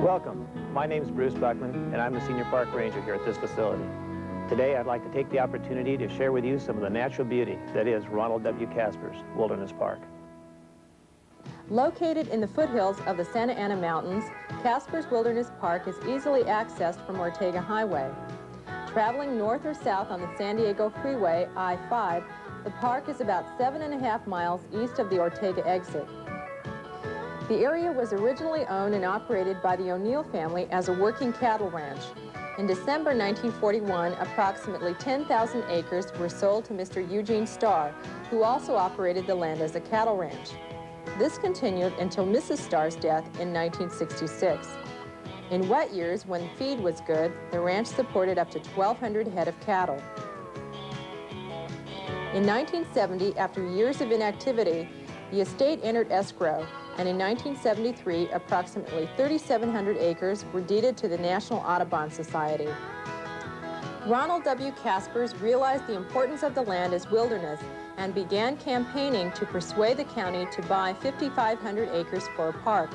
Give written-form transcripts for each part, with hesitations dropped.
Welcome. My name is Bruce Buckman, and I'm the Senior Park Ranger here at this facility. Today, I'd like to take the opportunity to share with you some of the natural beauty that is Ronald W. Casper's Wilderness Park. Located in the foothills of the Santa Ana Mountains, Casper's Wilderness Park is easily accessed from Ortega Highway. Traveling north or south on the San Diego Freeway, I-5, the park is about 7.5 miles east of the Ortega exit. The area was originally owned and operated by the O'Neill family as a working cattle ranch. In December 1941, approximately 10,000 acres were sold to Mr. Eugene Starr, who also operated the land as a cattle ranch. This continued until Mrs. Starr's death in 1966. In wet years, when feed was good, the ranch supported up to 1,200 head of cattle. In 1970, after years of inactivity, the estate entered escrow, and in 1973, approximately 3,700 acres were deeded to the National Audubon Society. Ronald W. Caspers realized the importance of the land as wilderness and began campaigning to persuade the county to buy 5,500 acres for a park.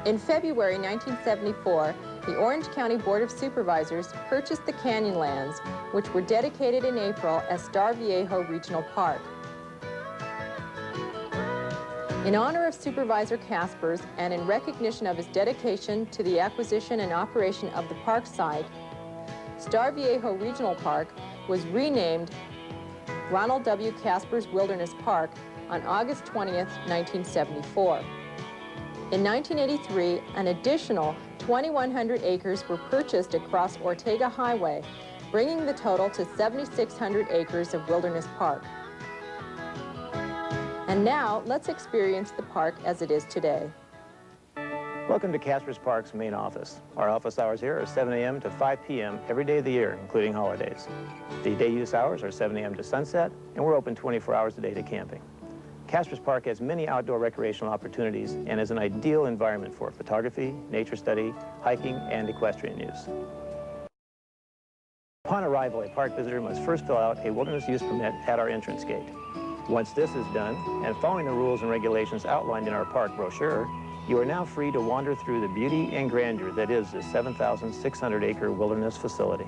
In February 1974, the Orange County Board of Supervisors purchased the Canyonlands, which were dedicated in April as Star Viejo Regional Park. In honor of Supervisor Caspers and in recognition of his dedication to the acquisition and operation of the park site, Star Viejo Regional Park was renamed Ronald W. Caspers Wilderness Park on August 20th, 1974. In 1983, an additional 2,100 acres were purchased across Ortega Highway, bringing the total to 7,600 acres of Wilderness Park. And now, let's experience the park as it is today. Welcome to Casper's Park's main office. Our office hours here are 7 a.m. to 5 p.m. every day of the year, including holidays. The day use hours are 7 a.m. to sunset, and we're open 24 hours a day to camping. Casper's Park has many outdoor recreational opportunities and is an ideal environment for photography, nature study, hiking, and equestrian use. Upon arrival, a park visitor must first fill out a wilderness use permit at our entrance gate. Once this is done, and following the rules and regulations outlined in our park brochure, you are now free to wander through the beauty and grandeur that is this 7,600-acre wilderness facility.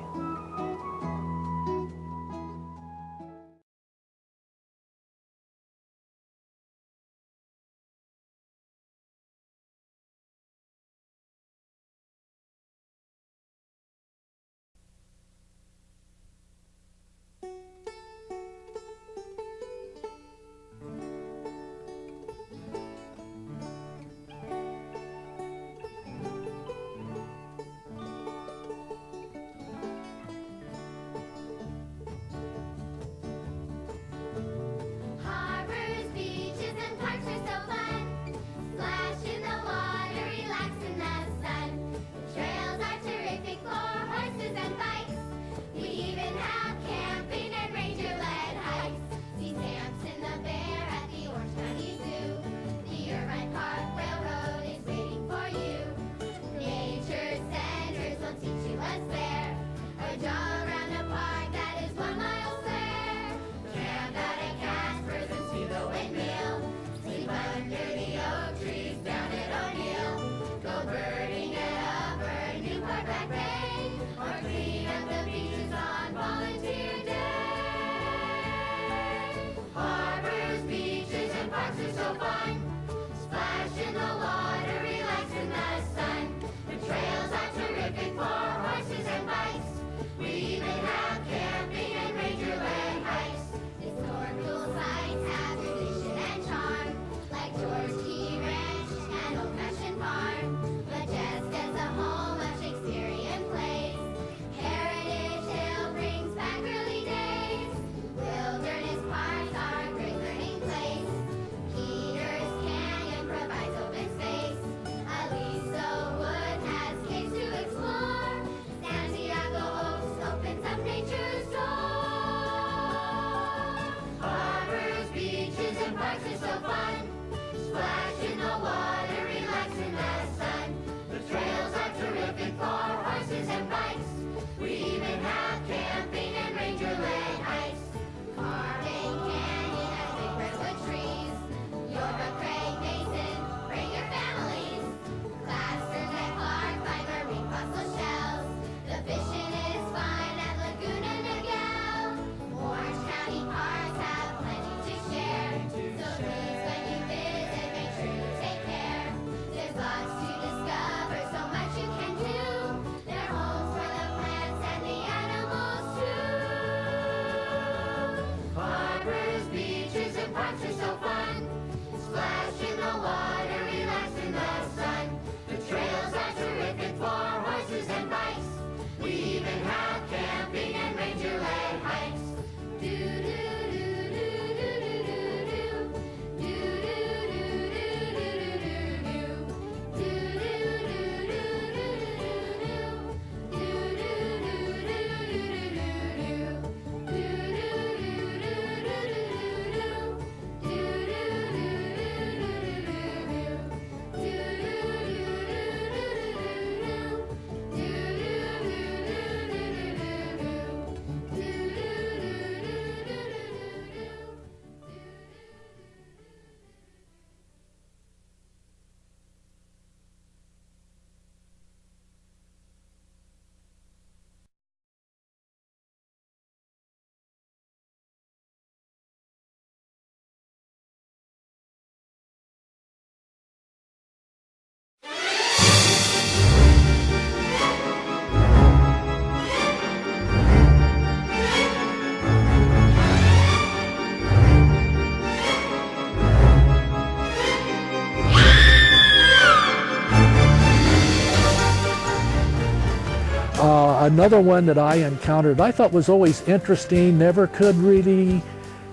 another one that I encountered, I thought was always interesting, never could really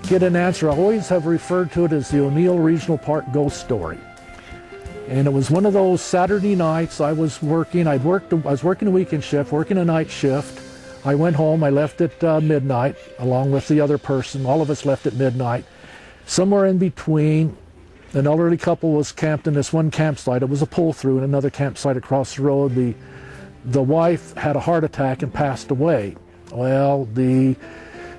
get an answer. I always have referred to it as the O'Neill Regional Park ghost story. And it was one of those Saturday nights I was working. I was working a weekend shift, working a night shift. I went home, I left at midnight, along with the other person. All of us left at midnight. Somewhere in between, an elderly couple was camped in this one campsite. It was a pull-through in another campsite across the road. The wife had a heart attack and passed away. Well, the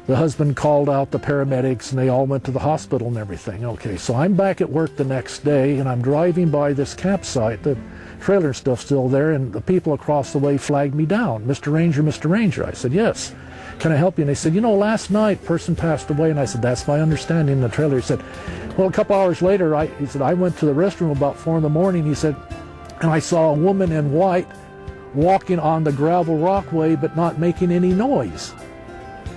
husband called out the paramedics and they all went to the hospital and everything. Okay, so I'm back at work the next day and I'm driving by this campsite. The trailer and stuff's still there, and the people across the way flagged me down. Mr. Ranger, Mr. Ranger. I said, yes. Can I help you? And they said, you know, last night person passed away. And I said, that's my understanding. And the trailer, he said, well, a couple hours later, he said, I went to the restroom about 4 in the morning. He said, and I saw a woman in white walking on the gravel walkway but not making any noise.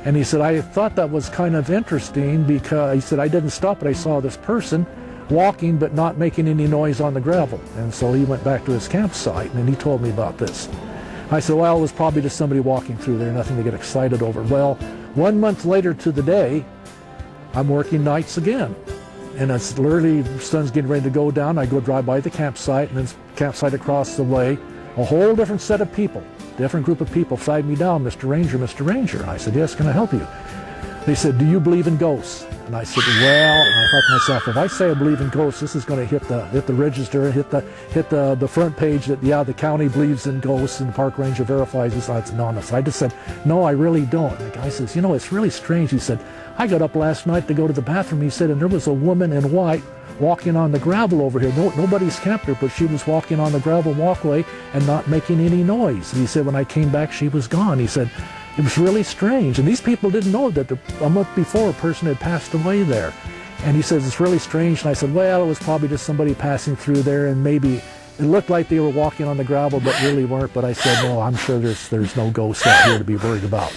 And he said, I thought that was kind of interesting because, he said, I didn't stop, but I saw this person walking but not making any noise on the gravel. And so he went back to his campsite and he told me about this. I said, well, it was probably just somebody walking through there, nothing to get excited over. Well, 1 month later to the day, I'm working nights again. And it's literally, the sun's getting ready to go down. I go drive by the campsite, and then campsite across the way, a whole different set of people, different group of people flagged me down, Mr. Ranger, Mr. Ranger. And I said, yes, can I help you? They said, do you believe in ghosts? And I said, well, and I thought to myself, if I say I believe in ghosts, this is going to hit the register, hit the front page that, yeah, the county believes in ghosts and the park ranger verifies this. That's nonsense. I just said, no, I really don't. And the guy says, you know, it's really strange. He said, I got up last night to go to the bathroom, he said, and there was a woman in white walking on the gravel over here. Nobody's camped her, but she was walking on the gravel walkway and not making any noise. And he said, when I came back, she was gone. He said, it was really strange. And these people didn't know that a month before a person had passed away there. And he says, it's really strange. And I said, well, it was probably just somebody passing through there, and maybe it looked like they were walking on the gravel, but really weren't. But I said, no, I'm sure there's no ghosts out here to be worried about.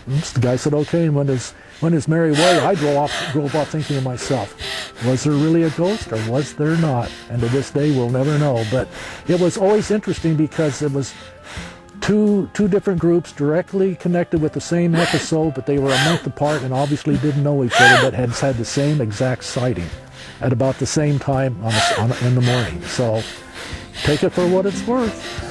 And the guy said, okay. And when his merry way, I drove off thinking to myself, was there really a ghost or was there not? And to this day, we'll never know. But it was always interesting because it was two different groups directly connected with the same episode, but they were a month apart and obviously didn't know each other, but had the same exact sighting at about the same time in the morning. So take it for what it's worth.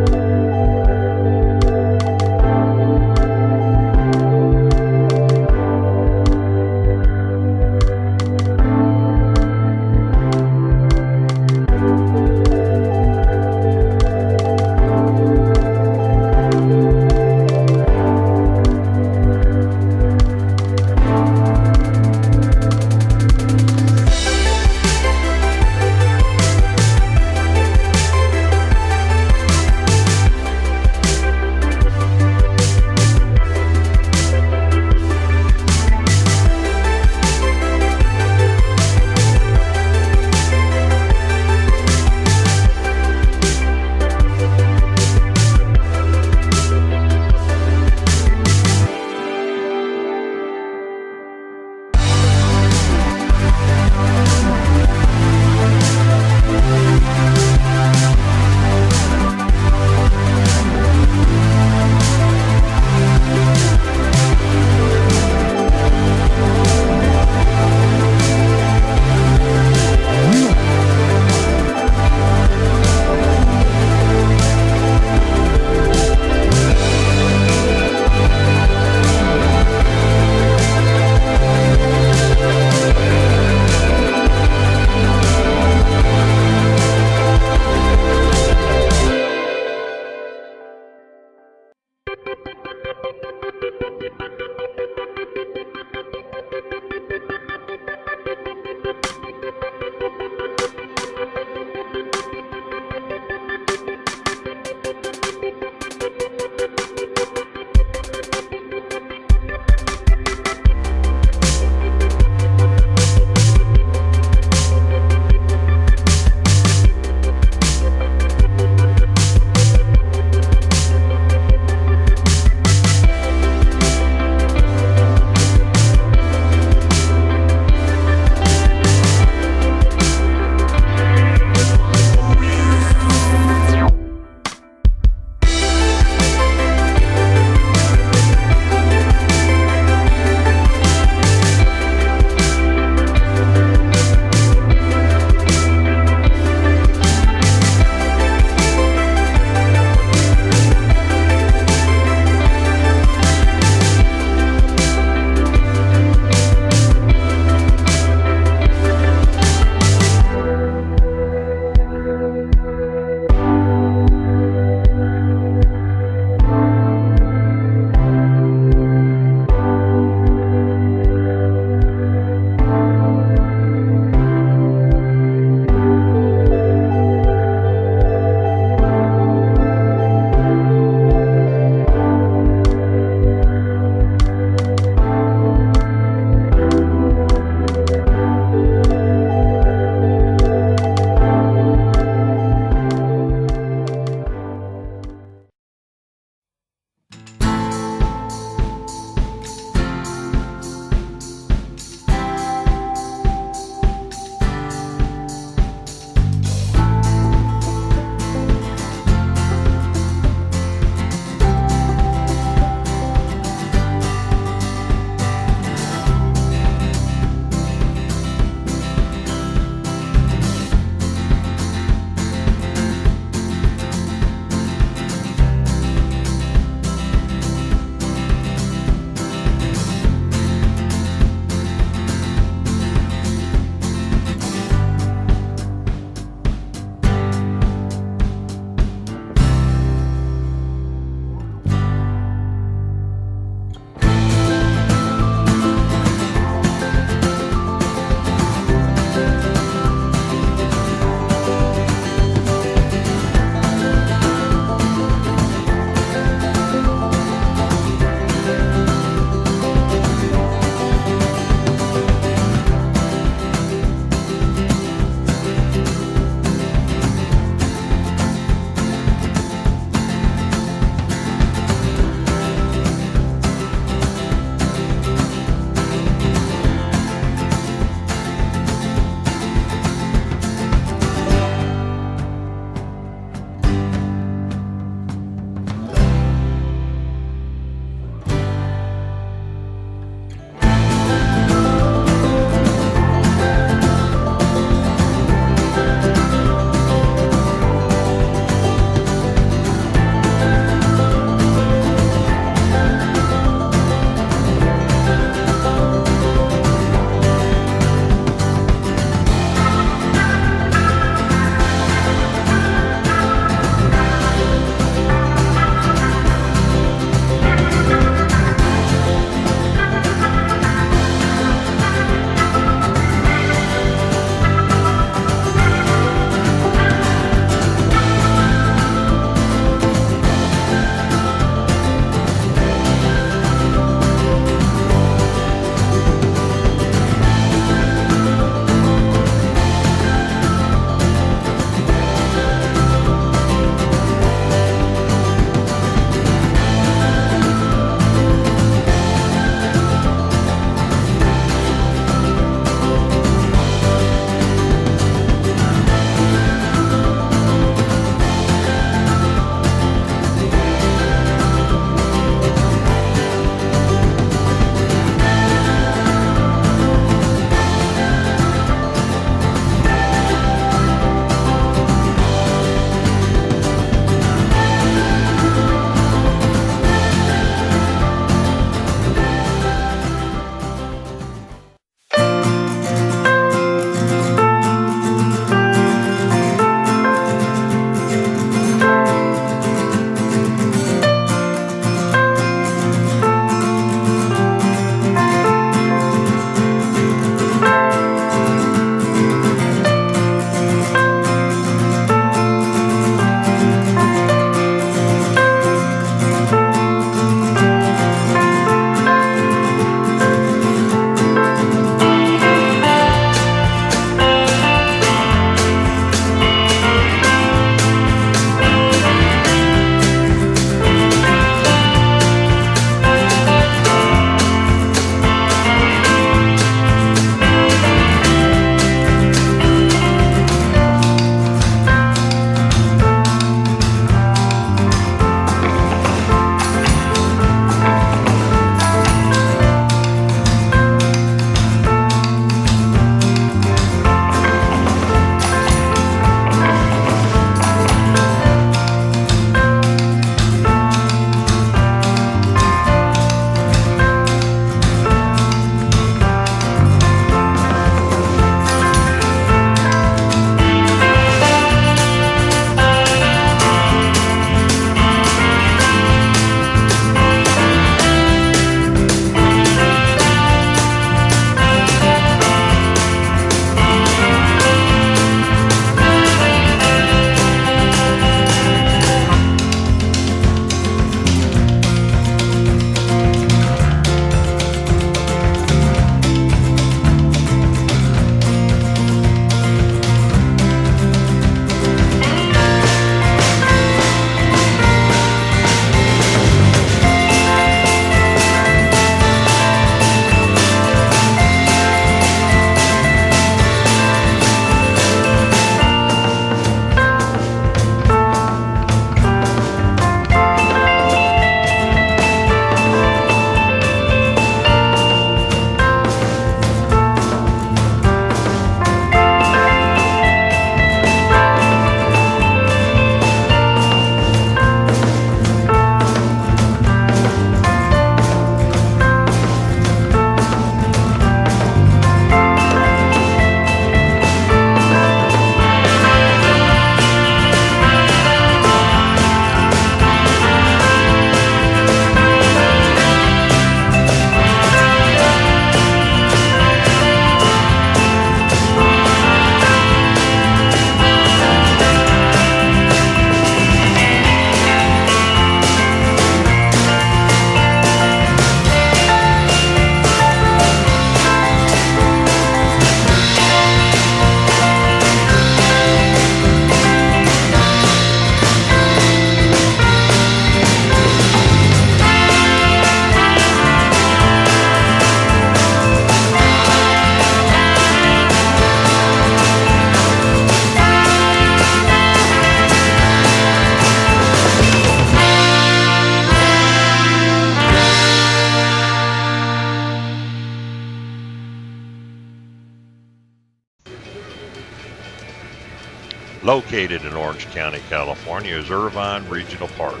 Located in Orange County, California is Irvine Regional Park,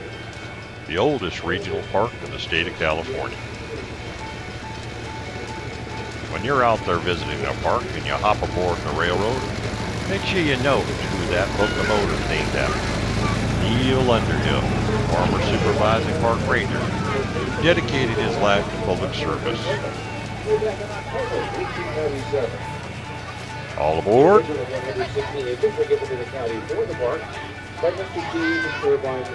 the oldest regional park in the state of California. When you're out there visiting a park and you hop aboard the railroad, make sure you note who that locomotive is named after. Neil Underhill, former supervising park ranger, who dedicated his life to public service. All aboard. Segment 15 is given to the county for the park. Segment 15 is turbines.